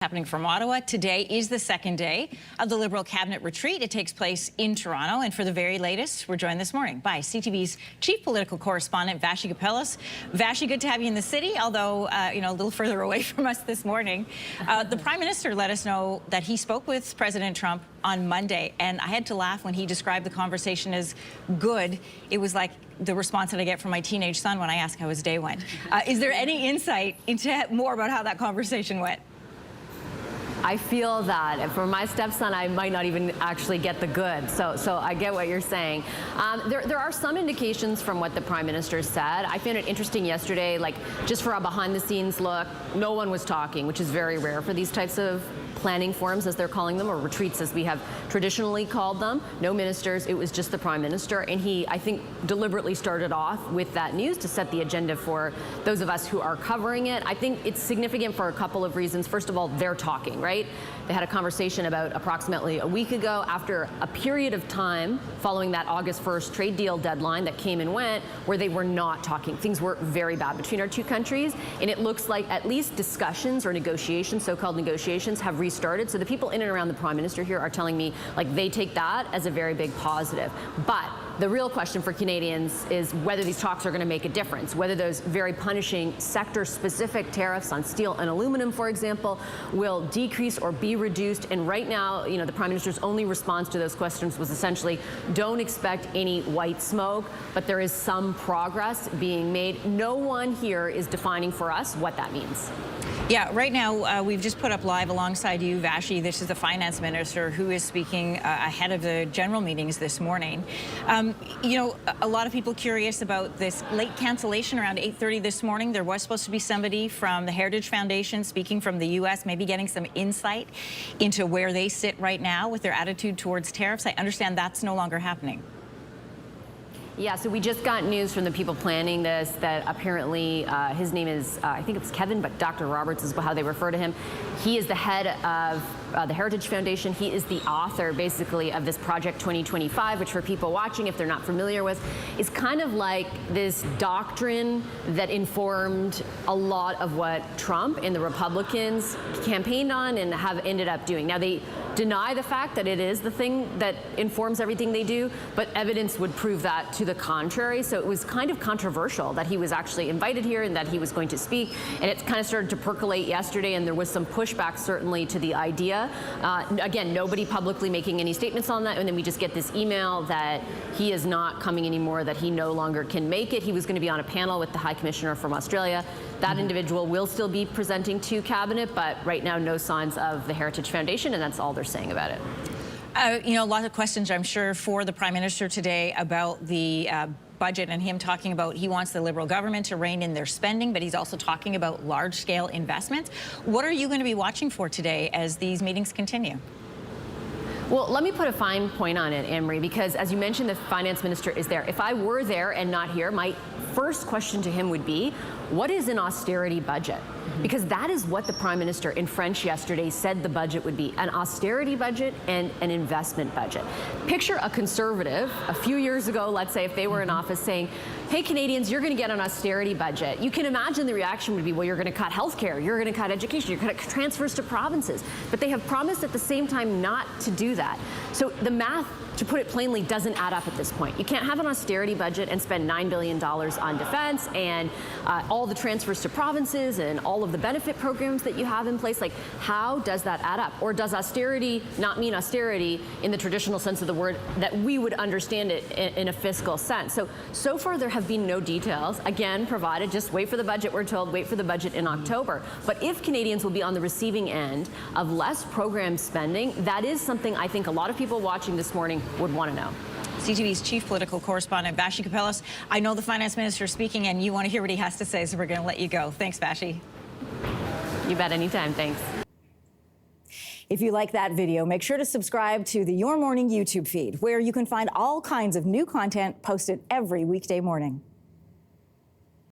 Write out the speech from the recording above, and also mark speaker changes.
Speaker 1: Happening from Ottawa. Today is the second day of the Liberal Cabinet Retreat. It takes place in Toronto. And for the very latest, we're joined this morning by CTV's Chief Political Correspondent, Vassy Kapelos. Vassy, good to have you in the city, although, a little further away from us this morning. The Prime Minister let us know that he spoke with President Trump on Monday, and I had to laugh when he described the conversation as good. It was like the response that I get from my teenage son when I ask how his day went. Is there any insight into more about how that conversation went?
Speaker 2: I feel that for my stepson, I might not even actually get the good. So I get what you're saying. There are some indications from what the Prime Minister said. I found it interesting yesterday, like just for a behind-the-scenes look, no one was talking, which is very rare for these types of planning forums, as they're calling them, or retreats, as we have traditionally called them. No ministers. It was just the Prime Minister, and he, I think, deliberately started off with that news to set the agenda for those of us who are covering it. I think it's significant for a couple of reasons. First of all, they're talking, right? They had a conversation about approximately a week ago, after a period of time following that August 1st trade deal deadline that came and went, where they were not talking. Things were very bad between our two countries, and it looks like at least discussions or negotiations, so-called negotiations, have restarted. So the people in and around the Prime Minister here are telling me like they take that as a very big positive. But the real question for Canadians is whether these talks are going to make a difference, whether those very punishing sector-specific tariffs on steel and aluminum, for example, will decrease or be reduced. And right now, the Prime Minister's only response to those questions was essentially, don't expect any white smoke, but there is some progress being made. No one here is defining for us what that means.
Speaker 1: Yeah, right now, we've just put up live alongside you, Vassy. This is the Finance Minister who is speaking ahead of the general meetings this morning. A lot of people curious about this late cancellation around 8:30 this morning. There was supposed to be somebody from the Heritage Foundation speaking from the U.S., maybe getting some insight into where they sit right now with their attitude towards tariffs. I understand that's no longer happening.
Speaker 2: Yeah, so we just got news from the people planning this that apparently his name is, I think it's Kevin, but Dr. Roberts is how they refer to him. He is the head of the Heritage Foundation. He is the author, basically, of this Project 2025, which for people watching, if they're not familiar with, is kind of like this doctrine that informed a lot of what Trump and the Republicans campaigned on and have ended up doing. Now, they deny the fact that it is the thing that informs everything they do, but evidence would prove that to the contrary. So it was kind of controversial that he was actually invited here and that he was going to speak. And it kind of started to percolate yesterday, and there was some pushback certainly to the idea. Again, nobody publicly making any statements on that. And then we just get this email that he is not coming anymore, that he no longer can make it. He was going to be on a panel with the High Commissioner from Australia. That individual will still be presenting to Cabinet, but right now no signs of the Heritage Foundation, and that's all they're saying about it.
Speaker 1: A lot of questions, I'm sure, for the Prime Minister today about the budget, and him talking about he wants the Liberal government to rein in their spending, but he's also talking about large-scale investments. What are you going to be watching for today as these meetings continue?
Speaker 2: Well, let me put a fine point on it, Anne-Marie, because as you mentioned, the Finance Minister is there. If I were there and not here, my first question to him would be, what is an austerity budget? Because that is what the Prime Minister in French yesterday said the budget would be, an austerity budget and an investment budget. Picture a conservative a few years ago, let's say, if they were in office, saying, hey, Canadians, you're going to get an austerity budget. You can imagine the reaction would be, well, you're going to cut healthcare, you're going to cut education, you're going to cut transfers to provinces. But they have promised at the same time not to do that. So the math, to put it plainly, doesn't add up at this point. You can't have an austerity budget and spend $9 billion on defense and all the transfers to provinces and all of the benefit programs that you have in place. Like, how does that add up? Or does austerity not mean austerity in the traditional sense of the word that we would understand it in a fiscal sense? So far there have been no details, again, provided. Just wait for the budget, we're told, wait for the budget in October. But if Canadians will be on the receiving end of less program spending, that is something I think a lot of people watching this morning would want to know.
Speaker 1: CTV's Chief Political Correspondent, Vassy Kapelos. I know the Finance Minister is speaking, and you want to hear what he has to say, so we're going to let you go. Thanks, Vassy.
Speaker 2: You bet, anytime. Thanks.
Speaker 3: If you like that video, make sure to subscribe to the Your Morning YouTube feed, where you can find all kinds of new content posted every weekday morning.